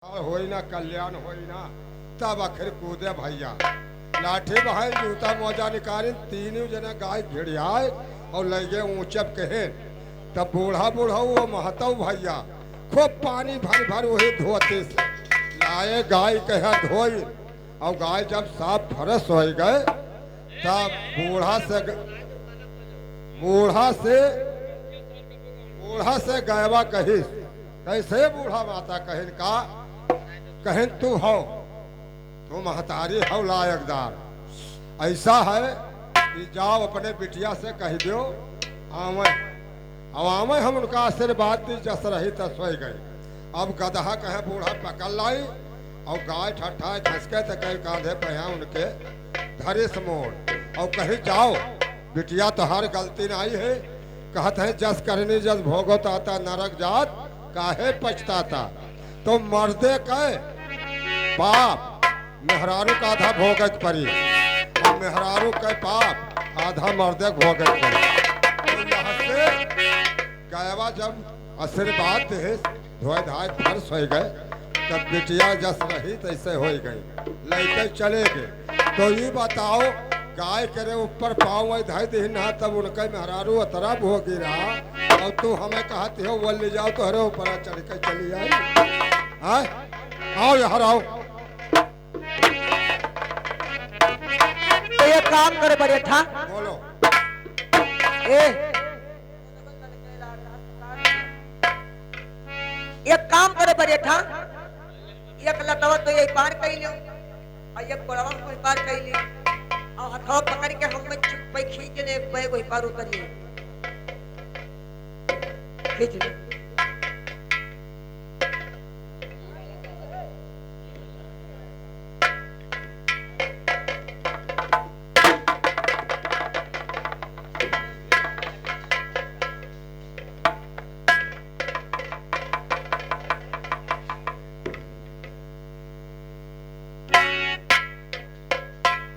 होई ना कल्याण होई ना तब आखिर कूदे भैया लाठी बहाई जूता मोजा निकाली तीनों जना गाय घिड़ियाए और लगे ऊंचब कहे तब बूढ़ा बूढ़ा वो महतो भैया खूब पानी भर भर वही धोते से लाए गाय कहे धोई और गाय जब साफ फरस हो गए तब बूढ़ा से गैवा कही कैसे बूढ़ा माता कहन का कहन तू हो तू महतारी हो लायकदार ऐसा है कि जाओ अपने बिटिया से कह दो आवे हम उनका आशीर्वाद दी जस रही तस सोई गई। अब गदहा कहे बूढ़ा पकड़ लाई और गाय ठट्ठा खसके तो कहीं कांधे पे हैं उनके धरिस मोड़ और कहीं जाओ बिटिया तो हर गलती नहीं है कहते हैं जस करनी जस भोगत आता नरक जात काहे पछताता तो मर्दे कहे पाप मेहरारू का आधा भोगत पड़ी और मेहरारू के पाप आधा मर्दे भोगत पड़ी। तो यहाँ से गायवा जब आशीर्वाद दे धोए धाय फर्श हो गए तब बिटिया जस रही तैसे हो गई लेके चले गए। तो ये बताओ गाय करे ऊपर पाँव धय दे ना तब उनके मेहरारू अतरा भोगी रहा और तू हमें कहती हो वो ले जाओ तो हरे ऊपर चढ़ के चली आई। आओ यहाँ आओ तो ये काम करे बड़े था बोलो एक काम करे बड़े था एक लटवा तो ये पार कर लियो और एक बड़वा को पार कर लियो और हथवा पकड़ के हम में पे खींच ने एक बैग वही पार उतर लिए खींच ले।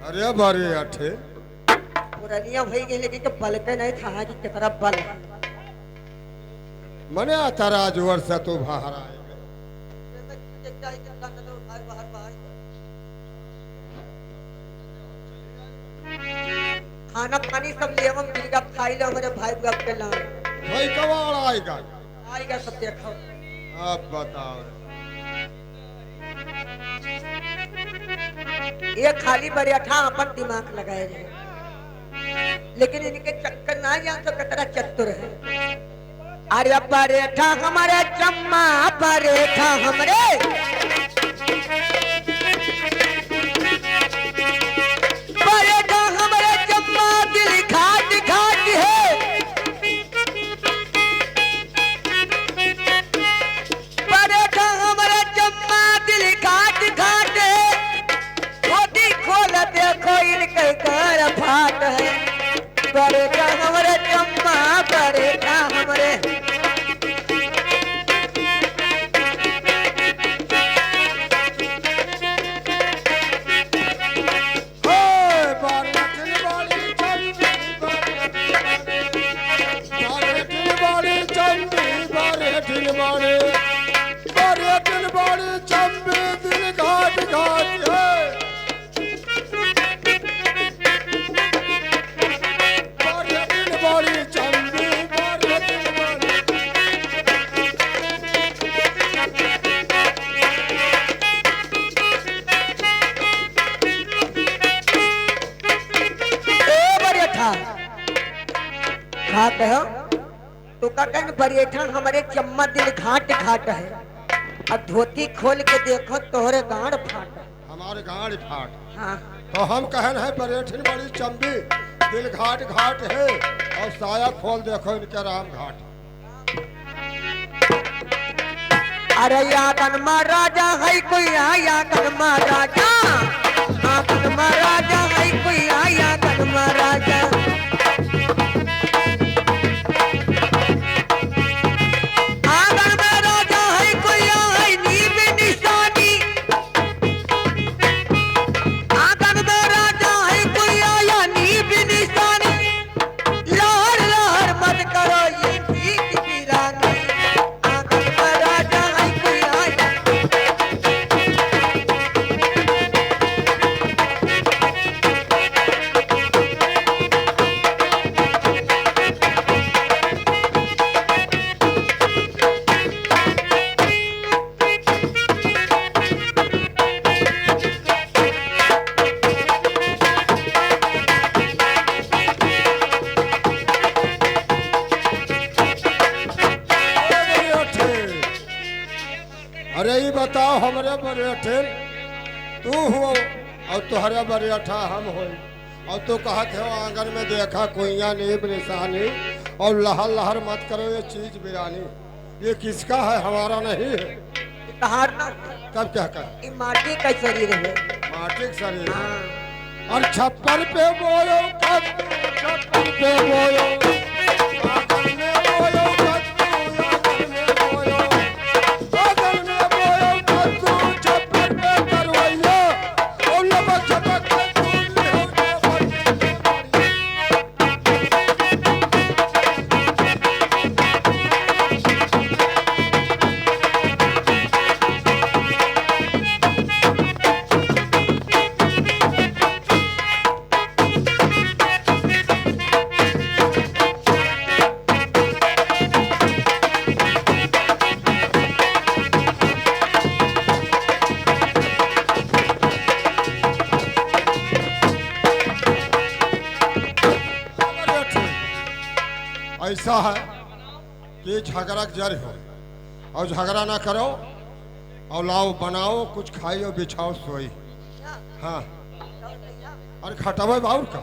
अरे बारे अठे पुरानिया भई गई लेकिन बल के नहीं था कि कितना बल मने तारा जोर से तू बाहर आए खाना पानी सब ले हम बिल्गा खाई ले हमारे भाई बाप के लाए भाई कवाड़ आएगा सब देखो। अब बताओ ये खाली बरियाठा अपन दिमाग लगाए रहे लेकिन इनके चक्कर ना जान तो कितना चतुर है। अरे बरियाठा हमारे चम्मा बरियाठा हमरे बरियाठा हमारे चम्मा दिल घाट घाट है बरियाठा हमारे चम्मा दिल घाट घाट है देखो इनके घर फाट है बरेटा हमरे चम्मा बरेटा हमरे तो बरिएठा हमारे चम्मा दिल घाट घाट है अब धोती खोल के देखो तोहरे गांड फाट हमारे गांड फाट। हाँ तो हम कहन है बरेठन बड़ी चंबी दिल घाट घाट है और साया खोल देखो इनके राम घाट। अरे यागन महाराजा है कोई यागन महाराजा यागन महाराजा है कोई यागन महाराजा ये बताओ हमरे बरेठे तू हो और तुहरे बरेठा हम हो और तू कहते हो आंगन में देखा कुइया नीब निशानी और लहर लहर मत करो ये चीज बिरानी। ये किसका है? हमारा नहीं है। तहार ना तब क्या कर? ई माटी का शरीर है। माटी का शरीर है। हाँ। और छप्पर पे बोलो कब, छप्पर पे बोलो आंगन में बोलो कद्दू, आंगन में बोलो, आंगन में बोलो कद्दू, छप्पर पे करवैया और लपक छपक कद्दू ले हो ऐसा है कि झगड़ा जर हो और झगड़ा ना करो और लाओ बनाओ कुछ खाई और बिछाओ सोई। हाँ अरे खटबे बाउर का।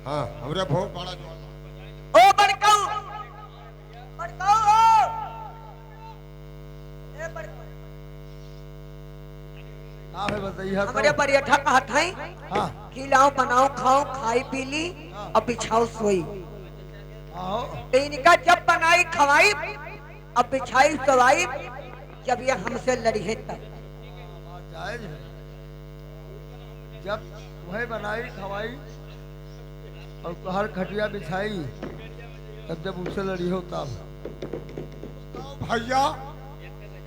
हाँ हमरे बहुत बड़ा जो ओ बड़काऊ, बड़काऊ, ए बड़काऊ, हाँ भाई बताइए। हमारे बरियाठा का हाथ है। हाँ खिलाओ बनाओ खाओ खाई पी ली और बिछाओ सोई। आओ तो इनका जब बनाई खवाई अब बिछाई सवाई जब ये हमसे लड़ी है तब। जायज है। जब वही बनाई खवाई और हर खटिया बिछाई तब जब उससे लड़ी हो तब। भैया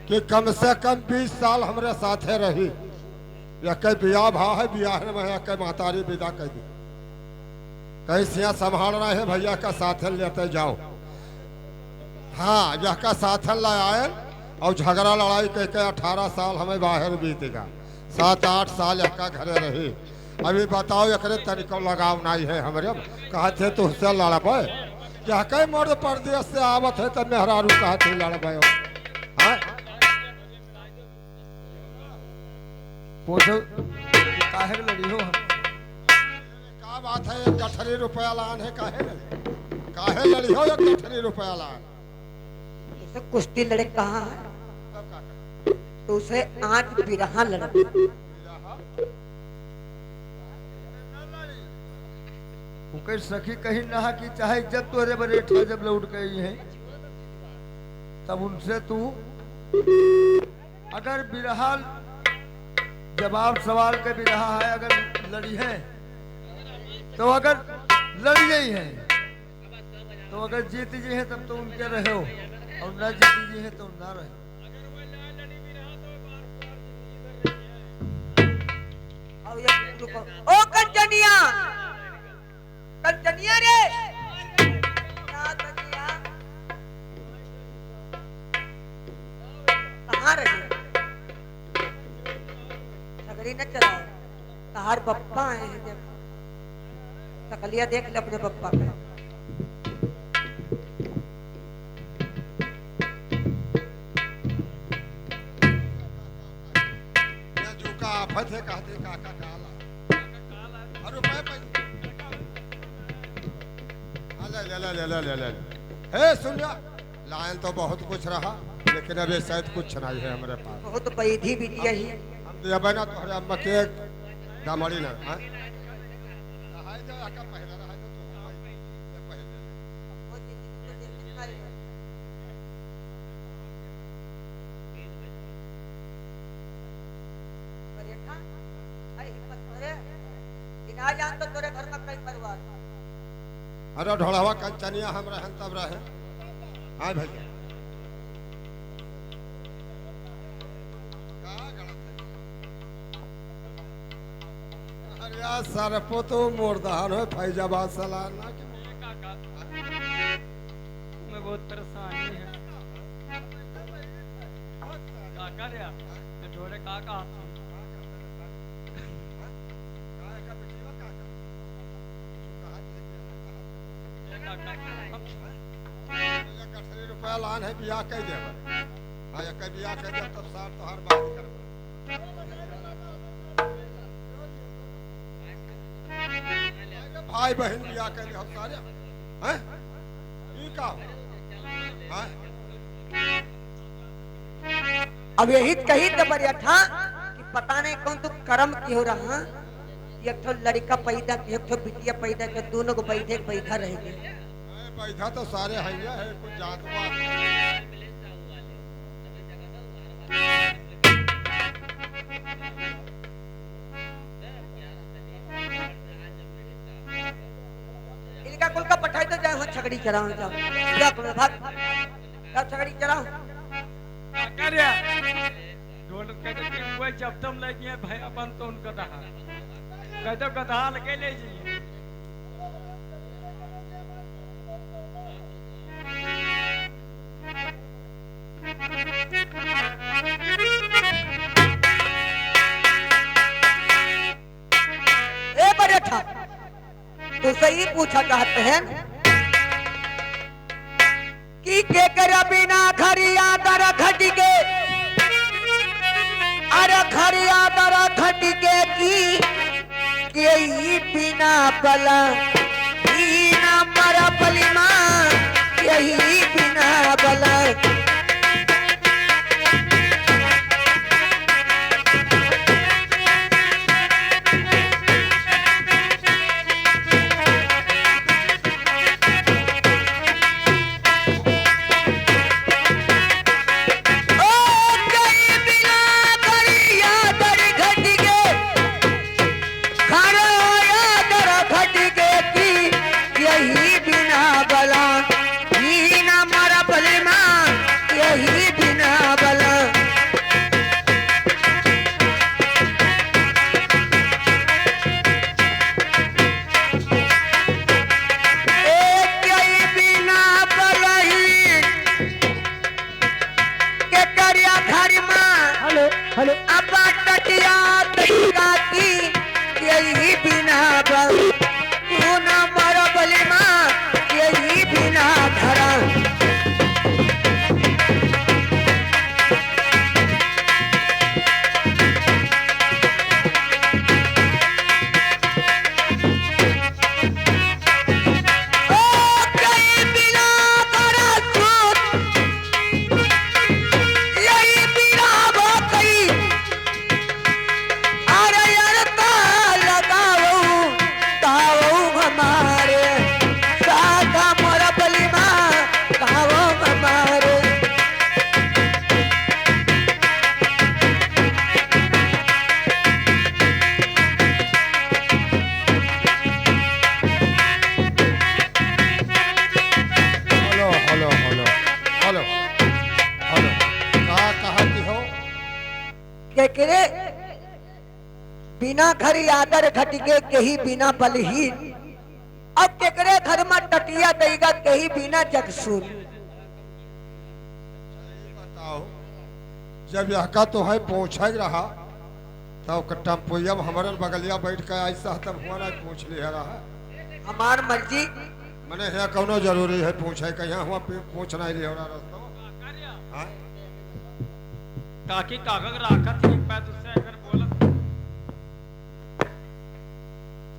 कि कम से कम 20 साल हमारे साथे रही। या कई बिया भा है, बियाह में या कई मातारी विदा कर दी, कहीं सिया संभालना है भैया का साथन लेते जाओ। हाँ यह का साथन ला आए और झगड़ा लड़ाई कह के 18 साल हमें बाहर बीतेगा, 7-8 साल यह का घरे रही। अभी बताओ एकरे तरीको लगाव नहीं है हमारे। कहते तो उससे लड़ पाए यह कई मर्द परदेश से आवत है तब मेहरारू कहते लड़ पाए। हाँ पूछो काहे के लड़ी हो? क्या बात है? 1 गठरी रुपया लान है, काहे लड़ी हो? 1 गठरी रुपया लान उसे कुश्ती लड़े कहाँ है तो उसे आज बिरहा लड़ा। उनके सखी कहीं ना कि चाहे जब तोरे बरेठा जब लौट गई है तब उनसे तू अगर बिरहा जवाब सवाल के बिरहा है अगर लड़ी है तो अगर लड़ी गई है तो अगर जीती जी है तब तो उनके रहे हो और ना जीती जी है तो ना रहे। ओ कंचनिया, कंचनिया रे क्या कंचनिया कहाँ रही? झगड़ी न चलाओ। तहार बप्पा आए हैं देखो, सकलिया देख ले अपने बप्पा का। जो का आफत है कहते काका काला और रुपए ले। हे सुनिया लाइन तो बहुत कुछ रहा लेकिन अभी शायद कुछ नहीं है हमारे पास। बहुत पैधी भी यही हम तो बना तुम्हारे अम्मा के दामड़ी ना हाँ जान तो तोरे घर में कई परिवार। अरे ढोलवा कंचनिया हम रहन तब रहे। हाँ भैया अरे सरपो तो मोरदान है फैजाबाद सलाना में बहुत परेशानी है काका रे मैं ढोले काका रुपया लान है बिया कह दे हाँ या कभी बियाह कर दिया तब सार तो हर बात कर भाई बहन बियाह कर दिया हम सारे हैं ई का हैं अब यही कही तो बरिया था कि पता नहीं कौन तू कर्म की हो रहा एक ठो लड़का पैदा एक ठो बिटिया पैदा के दोनों को बैठे बैठा रहेंगे। पैदा तो सारे हैया है कुछ जात पात इनका कुल का पठाई तो जाए वहाँ छकड़ी चलाओ जाओ क्या तुम्हें भाग क्या छकड़ी चलाओ काका रे ढोल कहते कि वो जब तुम लगे भाई अपन तो उनका दहा कहते गधा लगे ले जाइए ए बड़े था तो सही पूछा चाहते हैं कि के कर बिना घरिया दर घट के अरे घरिया दर घट के की यही बिना बला बिना मरा बलिमा यही बिना बला केकरे बिना घर आदर घटके केही बिना बलहीन अब केकरे घर में टटिया देगा केही बिना जगसूर। बताओ जब यह का तो है पूछा ही रहा तब टम्पुया हमारे बगलिया बैठ कर ऐसा तब हुआ ना पूछ लिया रहा हमार मर्जी मैंने यहाँ कौनो जरूरी है पूछे कि यहाँ हुआ पूछना ही लिया रास्ता हाँ? काकी कागज राखा थी मैं तुझसे अगर बोला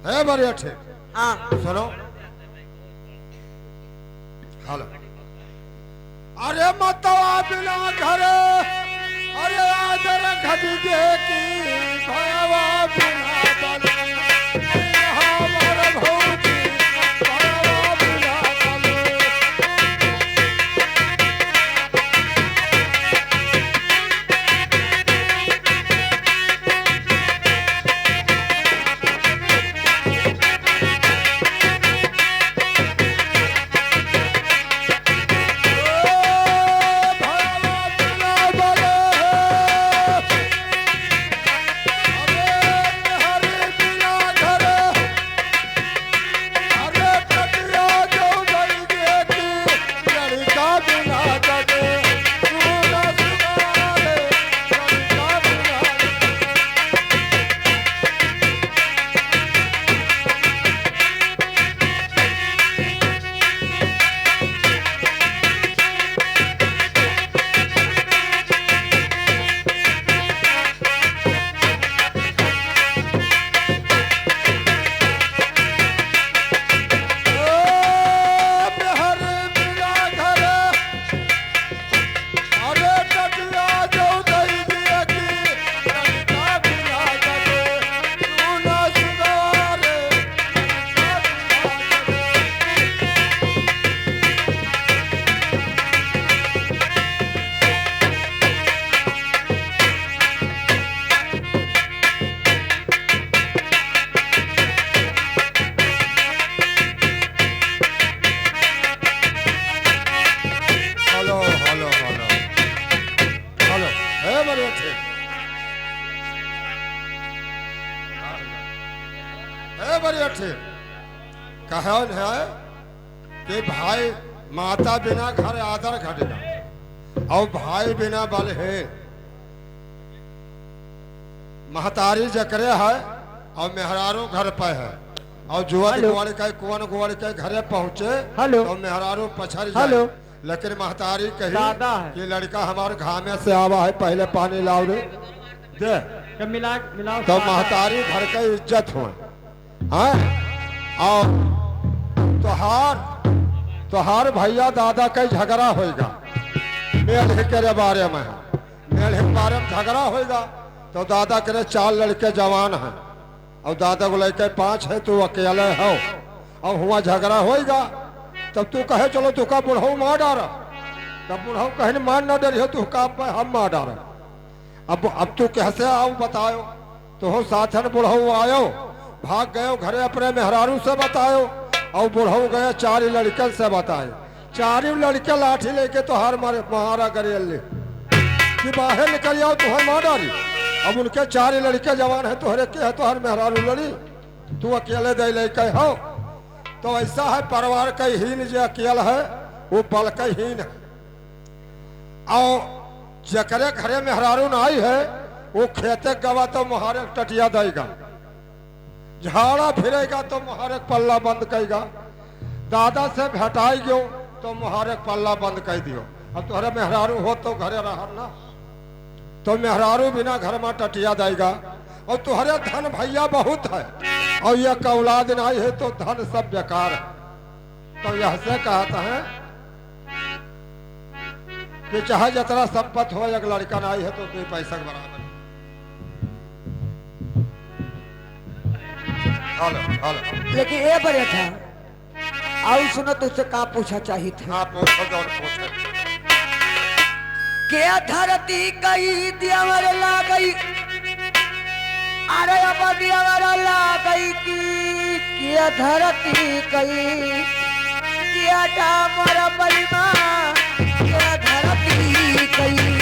है बढ़िया ठीक हाँ सुनो हेलो अरे मतवा बिना घर अरे आदर खदीजे की भयवा बिना बल हमर भौजी भयवा बिना बल बड़ी अच्छे कहन है कि भाई माता बिना घर आदर घटेगा और भाई बिना बल है। महतारी जकरे है और मेहरारू घर पे है और जुआ गुआड़ के कुआन गुआड़ के घरे पहुँचे तो मेहरारू पछड़ जाए। लेकिन महतारी कही कि लड़का हमारे घामे से आवा है, पहले पानी लाओ दे मिला तो महतारी घर की इज्जत हो। और तोहार भैया दादा का झगड़ा होगा मेल के बारे में, मेल के बारे में झगड़ा होगा तो दादा करे 4 लड़के जवान हैं और दादा को लड़के 5 है, तू अकेले हो और हुआ झगड़ा होगा। तब तू कहे चलो तू का बुढ़ऊ मार डारा, तब बुढ़ऊ कहे मार ना डरी हो तू का हम मार डारा। अब तू कैसे आओ बताओ, तो हो साथन बुढ़ऊ आयो भाग गयो घरे अपने मेहरारू से बतायो और बुढ़ऊ गए 4 लड़कन से बताए। 4 लड़के लाठी लेके तो हार मारे महारा गरेल कि बाहर निकल जाओ तुम्हें मार डारी। अब उनके 4 लड़के जवान है तोहरे के है, तोहर मेहरारू लड़ी, तू अकेले दे लेके हो। तो ऐसा है परिवार का हीन जो अकेला है वो बल का हीन है। और जकरे घरे मेहरारू न आई है वो खेते गवा तो मुहारे टटिया देगा, झाड़ा फिरेगा तो मुहारे पल्ला बंद करेगा, दादा से भेटाई गयो तो मुहारे पल्ला बंद कर दियो। अब तुम्हारे मेहरारू हो तो घरे रह ना, तो मेहरारू बिना घर में टटिया देगा। और तुम्हारे धन भैया बहुत है और यह कौलाद नहीं है तो धन सब बेकार है। तो यह से कहता है कि चाहे जितना संपत्ति हो एक लड़का नहीं है तो 2 पैसा के बराबर। हालो लेकिन ये बड़े था आओ सुनो तुझसे का पूछा चाहिए थे। हाँ पूछो जो पूछो। क्या धरती कई दियावर ला गई, अरे अब दियावर ला गई की क्या धरती कई, क्या डामर बलिमा क्या धरती कई।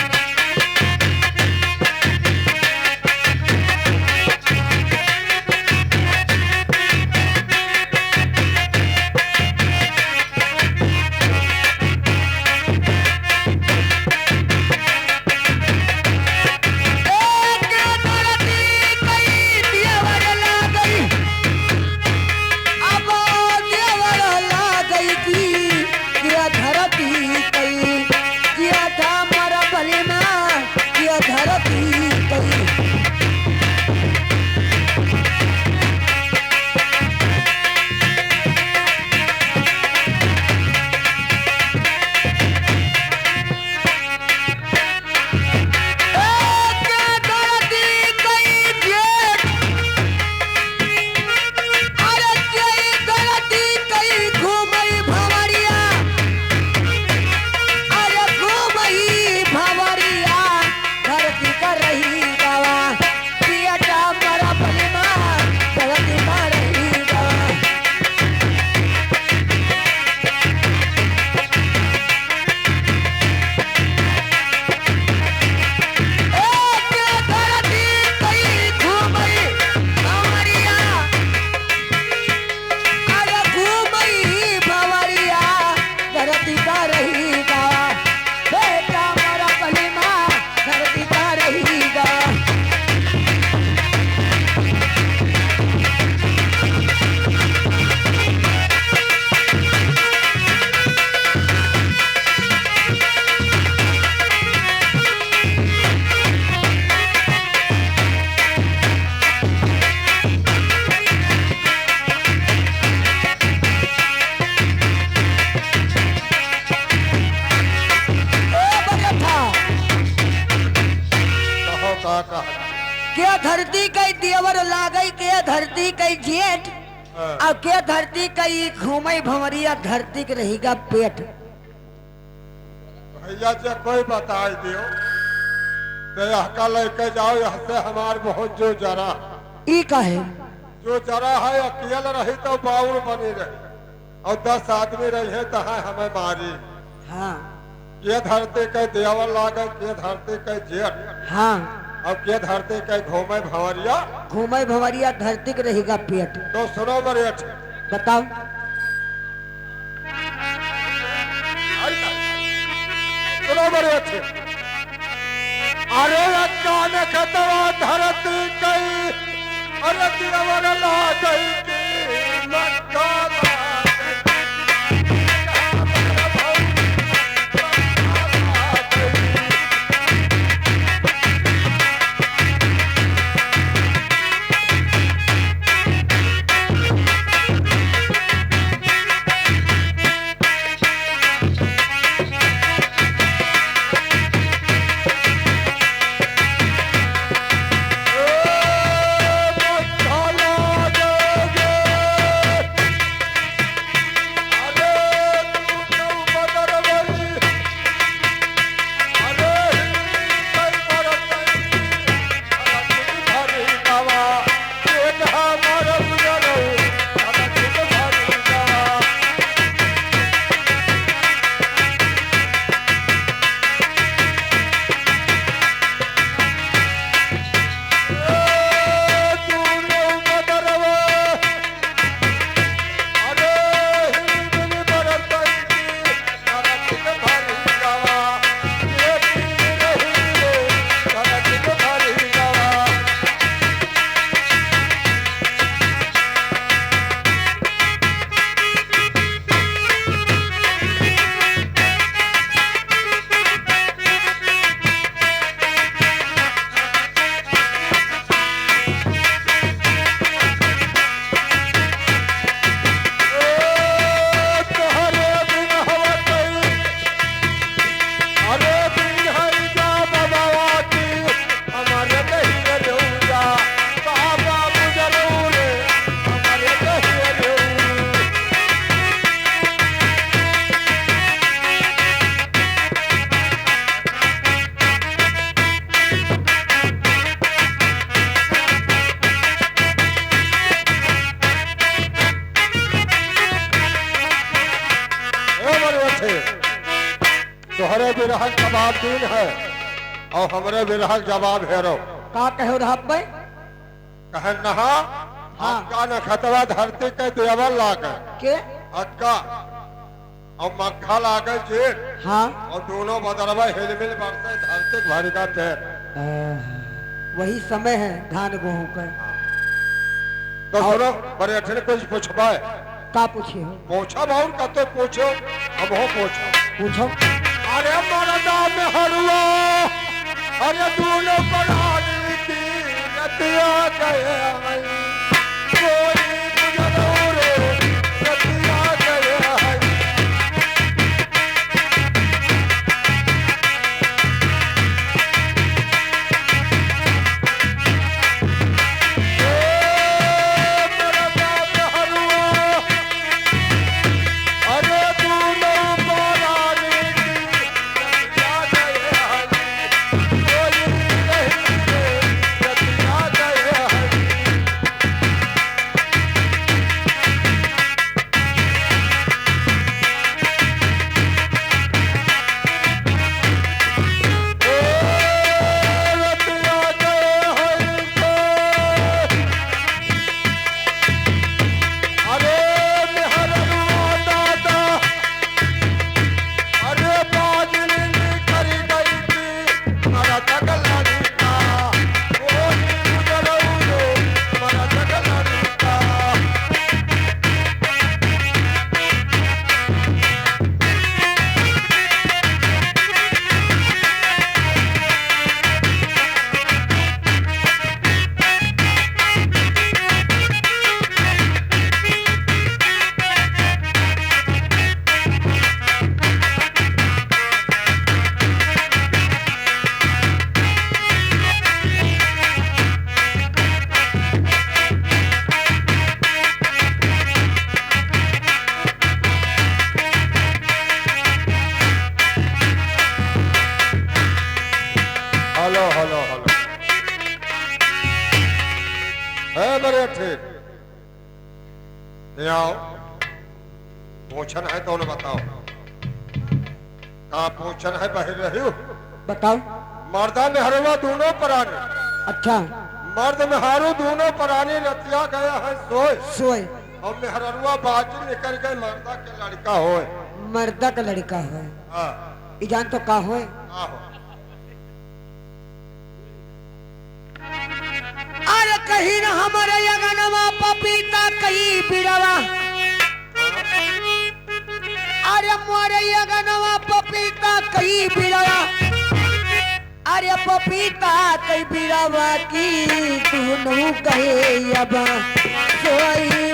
क्या धरती कई देवर लागई, के धरती कई जेठ और के धरती कई घूमई भंवरिया, धरती के रहेगा पेट। भैया जो कोई बताई दियो तो यह का लेके जाओ, यहाँ से हमार बहुत जो जरा ई कहे जो जरा है अकेले रही तो बाउल बनी रही और 10 आदमी रहे तो है हमें मारी। हाँ ये धरती के देवर लागे, ये धरती के जेठ। हाँ अब क्या धरती के घूमे भंवरिया घूमे भंवरिया धरती के रहेगा पेट। तो सुनो बरेठ बताओ। सुनो बरेठ अरे कान खतवा धरती कई अरे तिरवर ला गई की लक्का तोहरे बिरहक जवाब दीन है और हमरे बिरहक जवाब हेरो। का कहो रहा भाई? कहे नहा हाँ। अक्का न खतवा धरती के देवल लागे के अक्का और मक्खा लागे जेठ हाँ और दोनों बदरवा हिलमिल बरसे धरती भरी का तेर। वही समय है धान गेहूं का। तो सुनो बरेठ ने कुछ पूछबा का पूछे हो? पूछा और कते पूछो हम हो पूछो पूछो। अरे मरदा में हरुआ अरे दोनों परानी की रतिया गए आई कोई गुजरोरे रतिया गए आई मरदा में हरुआ अरे दोनों परानी की रतिया गए आई कोई नहीं रतिया गए आई हेलो हेलो हेलो है बड़े ठीक ले आओ पूछन है तो न बताओ कहाँ पूछन है बाहर रही हो बताओ। मर्दा मेहरवा दोनों प्राणी, अच्छा मर्द मेहरू दोनों प्राणी रतिया गया है सोए, सोए और मेहरवा बाजी निकल गए मर्दा के लड़का होए। मर्दा का लड़का है। हाँ, ई जान तो का होए? आहो। अरे कहीं न हमारे यगनवा पपीता कहीं बिड़वा, अरे मोरे यगनवा पपीता कहीं बिड़वा, अरे पपीता कहीं बिड़वा की तू नहु कहे अब सोई